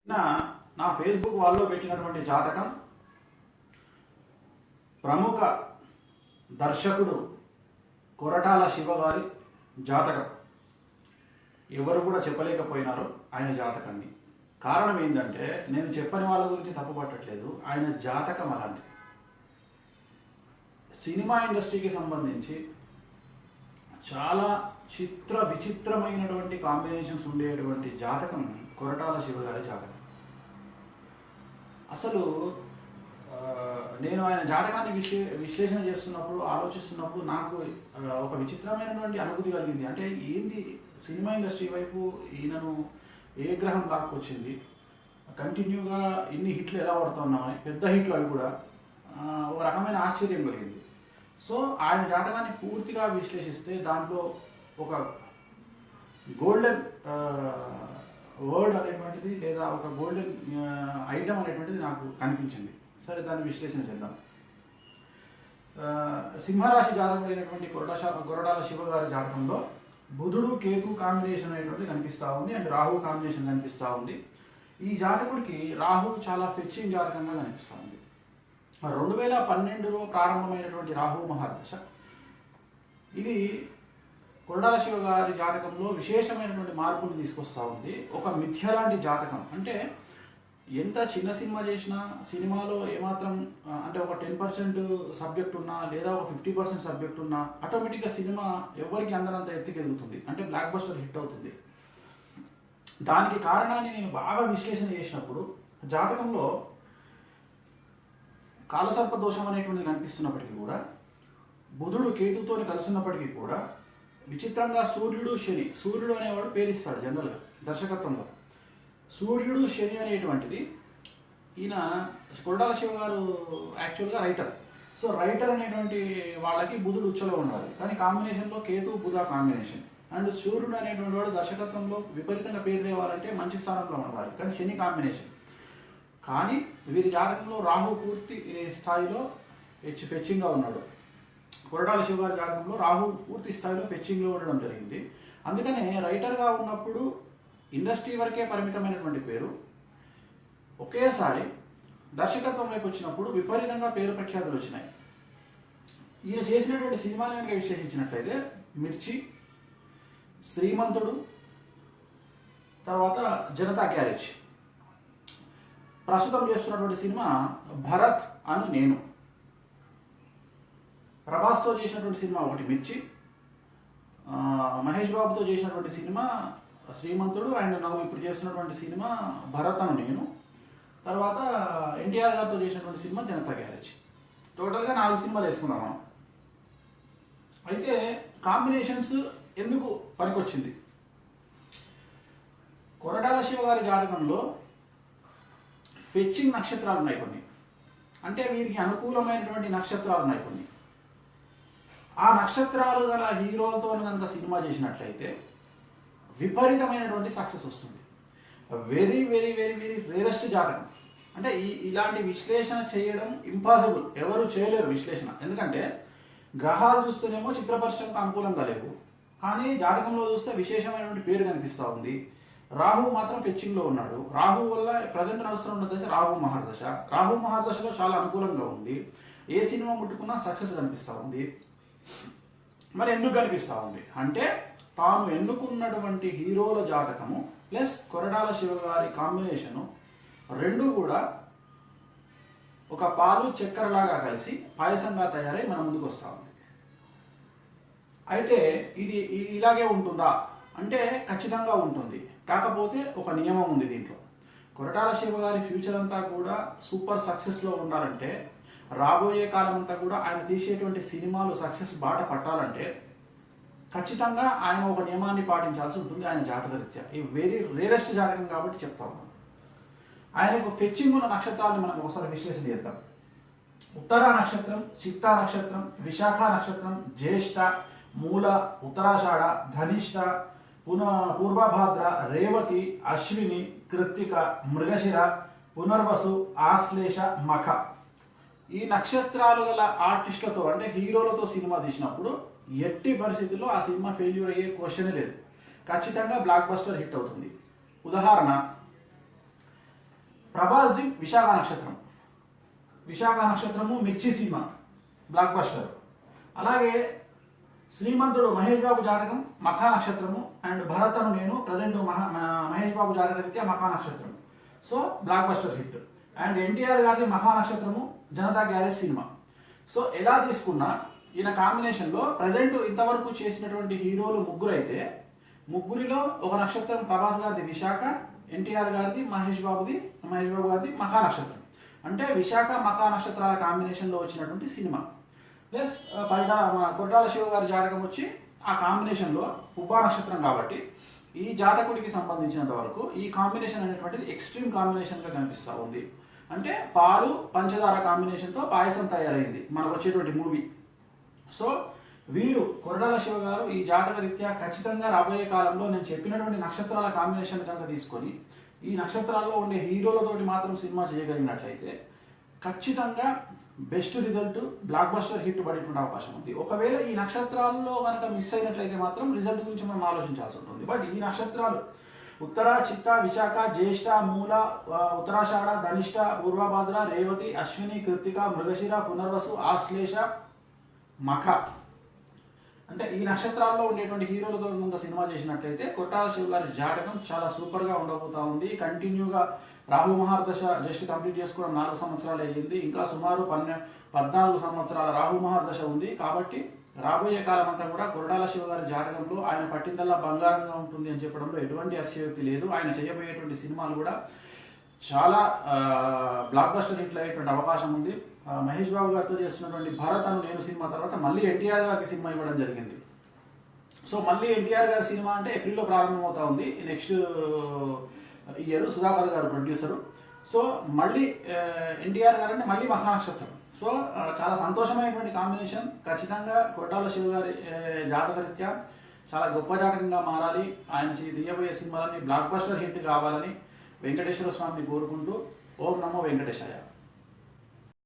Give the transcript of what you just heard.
నా నా ఫేస్బుక్ వాళ్ళలో పెట్టినటువంటి జాతకం ప్రముఖ దర్శకుడు కొరటాల శివ గారి జాతకం. ఎవరు కూడా చెప్పలేకపోయినారు ఆయన జాతకాన్ని. కారణం ఏంటంటే నేను చెప్పని వాళ్ళ గురించి తప్పు పట్టట్లేదు, ఆయన జాతకం అలాంటి. సినిమా ఇండస్ట్రీకి సంబంధించి చాలా విచిత్రమైనటువంటి కాంబినేషన్స్ ఉండేటువంటి జాతకం కొరటాల శివ గారి జాతకం. అసలు నేను ఆయన జాతకాన్ని విశ్లేషణ చేస్తున్నప్పుడు, ఆలోచిస్తున్నప్పుడు నాకు ఒక విచిత్రమైనటువంటి అనుభూతి కలిగింది. అంటే ఏంది సినిమా ఇండస్ట్రీ వైపు ఈయనను ఏ గ్రహం లాక్కొచ్చింది, కంటిన్యూగా ఇన్ని హిట్లు ఎలా పడుతున్నామని, పెద్ద హిట్లు అవి కూడా, ఒక రకమైన ఆశ్చర్యం కలిగింది. సో ఆయన జాతకాన్ని పూర్తిగా విశ్లేషిస్తే దాంట్లో ఒక గోల్డెన్ వర్డ్ అనేటువంటిది లేదా ఒక గోల్డెన్ ఐటమ్ అనేటువంటిది నాకు కనిపించింది. సరే, దాన్ని విశ్లేషణ చేద్దాం. సింహరాశి జాతకుడైనటువంటి కొరటాల శివ గారి జాతకంలో బుధుడు కేతు కాంబినేషన్ అనేటువంటిది కనిపిస్తూ ఉంది, అండ్ రాహు కాంబినేషన్ కనిపిస్తూ ఉంది. ఈ జాతకుడికి రాహు చాలా ఫెచ్చింగ్ జాతకంగా కనిపిస్తూ ఉంది. 2012లో ప్రారంభమైనటువంటి రాహు మహాదశ ఇది కొరటాల శివ గారి జాతకంలో విశేషమైనటువంటి మార్పులు తీసుకొస్తూ ఉంది. ఒక మిథ్య లాంటి జాతకం. అంటే ఎంత చిన్న సినిమా చేసినా, సినిమాలో ఏమాత్రం అంటే ఒక 10% సబ్జెక్ట్ ఉన్నా లేదా ఒక 50% సబ్జెక్ట్ ఉన్నా ఆటోమేటిక్గా సినిమా ఎవరికి అందరంత ఎత్తుకెదుగుతుంది, అంటే బ్లాక్ బస్టర్ హిట్ అవుతుంది. దానికి కారణాన్ని నేను బాగా విశ్లేషణ చేసినప్పుడు జాతకంలో కాలసర్ప దోషం అనేటువంటిది కనిపిస్తున్నప్పటికీ కూడా, బుధుడు కేతుతో కలుసున్నప్పటికీ కూడా, విచిత్రంగా సూర్యుడు అనేవాడు పేరిస్తాడు జనరల్గా దర్శకత్వంలో. సూర్యుడు శని అనేటువంటిది, ఈయన కొరటాల శివ గారు యాక్చువల్గా రైటర్. సో రైటర్ అనేటువంటి వాళ్ళకి బుధుడు ఉచ్చలో ఉండాలి, కానీ కాంబినేషన్లో కేతు బుధ కాంబినేషన్. అండ్ సూర్యుడు అనేటువంటి వాడు దర్శకత్వంలో విపరీతంగా పేరు తేవాలంటే మంచి స్థానంలో ఉండాలి, కానీ శని కాంబినేషన్. కానీ వీరి జాతకంలో రాహు పూర్తి స్థాయిలో ఫెచ్చింగ్గా ఉన్నాడు. కొరటాల శివ గారి జాతకంలో రాహు పూర్తి స్థాయిలో ఫెచ్చింగ్లో ఉండడం జరిగింది. అందుకనే రైటర్గా ఉన్నప్పుడు ఇండస్ట్రీ వరకే పరిమితమైనటువంటి పేరు ఒకేసారి దర్శకత్వం వైపు వచ్చినప్పుడు విపరీతంగా పేరు ప్రఖ్యాతులు వచ్చినాయి. ఈయన చేసినటువంటి సినిమాలు కనుక విశ్లేషించినట్లయితే మిర్చి, శ్రీమంతుడు, తర్వాత జనతా గ్యారేజ్, ప్రస్తుతం చేస్తున్నటువంటి సినిమా భరత్ అను నేను, ప్రభాస్తో చేసినటువంటి సినిమా ఒకటి మిర్చి, మహేష్ బాబుతో చేసినటువంటి సినిమా శ్రీమంతుడు, అండ్ నాకు ఇప్పుడు చేస్తున్నటువంటి సినిమా భరత్ అను నేను, తర్వాత ఎన్టీఆర్ గారితో చేసినటువంటి సినిమా జనతా గ్యారేజ్. టోటల్గా 4 సినిమాలు వేసుకున్నాం మనం. అయితే కాంబినేషన్స్ ఎందుకు పనికొచ్చింది? కొరటాల శివ గారి జాతకంలో ఫెచ్చింగ్ నక్షత్రాలు ఉన్నాయి కొన్ని, అంటే వీరికి అనుకూలమైనటువంటి నక్షత్రాలు ఉన్నాయి కొన్ని. ఆ నక్షత్రాలు గల హీరోలతో కనుక సినిమా చేసినట్లయితే విపరీతమైనటువంటి సక్సెస్ వస్తుంది. Very very very very rarest జాతకం. అంటే ఇలాంటి విశ్లేషణ చేయడం ఇంపాసిబుల్, ఎవరు చేయలేరు విశ్లేషణ. ఎందుకంటే గ్రహాలు చూస్తేనేమో చిత్ర పరిశ్రమకు అనుకూలంగా లేవు, కానీ జాతకంలో చూస్తే విశేషమైనటువంటి పేరు కనిపిస్తూ ఉంది. రాహు మాత్రం ఫెచ్చింగ్లో ఉన్నాడు. రాహు వల్ల ప్రజెంట్ నడుస్తున్న దశ రాహు మహాదశ. రాహు మహాదశలో చాలా అనుకూలంగా ఉంది. ఏ సినిమా ముట్టుకున్నా సక్సెస్ కనిపిస్తూ ఉంది. మరి ఎందుకు కనిపిస్తూ ఉంది అంటే, తాను ఎన్నుకున్నటువంటి హీరోల జాతకము ప్లస్ కొరటాల శివ గారి కాంబినేషను రెండు కూడా ఒక పాలు చక్కెరలాగా కలిసి పాయసంగా తయారై మన ముందుకు వస్తూ ఉంది. అయితే ఇది ఇలాగే ఉంటుందా అంటే ఖచ్చితంగా ఉంటుంది. కాకపోతే ఒక నియమం ఉంది దీంట్లో. కొరటాల శివ గారి ఫ్యూచర్ అంతా కూడా సూపర్ సక్సెస్లో ఉండాలంటే, రాబోయే కాలం అంతా కూడా ఆయన తీసేటువంటి సినిమాలు సక్సెస్ బాట పట్టాలంటే ఖచ్చితంగా ఆయన ఒక నియమాన్ని పాటించాల్సి ఉంటుంది ఆయన జాతకరీత్యా. ఈ వెరీ రేరెస్ట్ జాతకం కాబట్టి చెప్తా ఉన్నాను. ఆయనకు ఫెచ్చింగ్ ఉన్న నక్షత్రాలను మనం ఒకసారి విశ్లేషణ చేద్దాం. ఉత్తరా నక్షత్రం, చిత్తా నక్షత్రం, విశాఖ నక్షత్రం, జ్యేష్ఠ, మూల, ఉత్తరాషాఢ, ధనిష్ట, పూర్వభాద్ర, రేవతి, అశ్విని, కృత్తిక, మృగశిర, పునర్వసు, ఆశ్లేష, మఖ. ఈ నక్షత్రాలు గల ఆర్టిస్టులతో అంటే హీరోలతో సినిమా తీసినప్పుడు ఎట్టి పరిస్థితుల్లో ఆ సినిమా ఫెయిల్యూర్ అయ్యే క్వశ్చనే లేదు. ఖచ్చితంగా బ్లాక్ బస్టర్ హిట్ అవుతుంది. ఉదాహరణ, ప్రభాస్ది విశాఖ నక్షత్రం. విశాఖ నక్షత్రము మిర్చి సినిమా బ్లాక్ బస్టర్. అలాగే శ్రీమంతుడు మహేష్ బాబు జాతకం మఖా నక్షత్రము అండ్ భరతను నేను ప్రజెంట్ మహేష్ బాబు జాతక రీత్యా మఖా నక్షత్రం. So block buster hit. And NTR గారిది మఖా నక్షత్రము జనతా గ్యారేజ్ సినిమా. సో ఎలా తీసుకున్నా ఈయన కాంబినేషన్లో ప్రజెంట్ ఇంతవరకు చేసినటువంటి హీరోలు ముగ్గురు అయితే ముగ్గురిలో ఒక నక్షత్రం ప్రభాస్ గారిది విశాఖ, ఎన్టీఆర్ గారిది మహేష్ బాబు గారిది మఖా నక్షత్రం. అంటే విశాఖ మఖా నక్షత్రాల కాంబినేషన్లో వచ్చినటువంటి సినిమా. ప్లస్ కొట్టాల శివ గారి జాతకం వచ్చి ఆ కాంబినేషన్లో పుబ్బా నక్షత్రం కాబట్టి ఈ జాతకుడికి సంబంధించినంత వరకు ఈ కాంబినేషన్ అనేటువంటిది ఎక్స్ట్రీమ్ కాంబినేషన్గా కనిపిస్తూ ఉంది. అంటే పాలు పంచదార కాంబినేషన్తో పాయసం తయారైంది మనకు వచ్చేటువంటి మూవీ. సో వీరు కొరడాల శివ గారు ఈ జాతక రీత్యా ఖచ్చితంగా రాబోయే కాలంలో నేను చెప్పినటువంటి నక్షత్రాల కాంబినేషన్ కనుక తీసుకొని ఈ నక్షత్రాల్లో ఉండే హీరోలతోటి మాత్రం సినిమా చేయగలిగినట్లయితే ఖచ్చితంగా best result block buster hit పడేటువంటి అవకాశం ఉంది. ఒకవేళ ఈ నక్షత్రాల్లో కనుక మిస్ అయినట్లయితే మాత్రం రిజల్ట్ గురించి మనం ఆలోచించాల్సి ఉంటుంది. బట్ ఈ నక్షత్రాలు ఉత్తర, చిత్త, విశాఖ, జ్యేష్ఠ, మూల, ఉత్తరాషాఢ, ధనిష్ట, పూర్వభాద్ర, రేవతి, అశ్విని, కృత్తిక, మృగశిర, పునర్వసు, ఆశ్లేష, మఖ. అంటే ఈ నక్షత్రాల్లో ఉండేటువంటి హీరోలతో ముందు సినిమా చేసినట్లయితే కొట్టాల శివ గారి జాతకం చాలా సూపర్గా ఉండబోతా ఉంది. కంటిన్యూగా రాహు మహర్దశ జస్ట్ కంప్లీట్ చేసుకోవడం 4 సంవత్సరాలు అయ్యింది. ఇంకా సుమారు 14 సంవత్సరాల రాహు మహర్దశ ఉంది. కాబట్టి రాబోయే కాలం అంతా కూడా కొరడాల శివ గారి జాతకంలో ఆయన పట్టిందల్లా బంగారంగా ఉంటుంది అని చెప్పడంలో ఎటువంటి అతిశయోక్తి లేదు. ఆయన చేయబోయేటువంటి సినిమాలు కూడా చాలా బ్లాక్ బస్టర్ హిట్లు అయ్యేటువంటి అవకాశం ఉంది. మహేష్ బాబు గారితో చేస్తున్నటువంటి భరత్ అను నేను సినిమా తర్వాత మళ్ళీ ఎన్టీఆర్ గారికి సినిమా ఇవ్వడం జరిగింది. సో మళ్ళీ ఎన్టీఆర్ గారి సినిమా అంటే ఏప్రిల్లో ప్రారంభమవుతా ఉంది నెక్స్ట్ ఇయర్. సుధాకర్ గారు ప్రొడ్యూసరు. సో మళ్ళీ ఎన్టీఆర్ గారు అంటే మళ్ళీ మహానక్షత్రం. సో చాలా సంతోషమైనటువంటి కాంబినేషన్. ఖచ్చితంగా కొట్టాల శివ గారి జాతకరీత్యా చాలా గొప్ప జాతకంగా మారాలి. ఆయన తీయబోయే సినిమాలన్నీ బ్లాక్ బస్టర్ హిట్ కావాలని వెంకటేశ్వర స్వామిని కోరుకుంటూ ఓం నమో వెంకటేశాయ.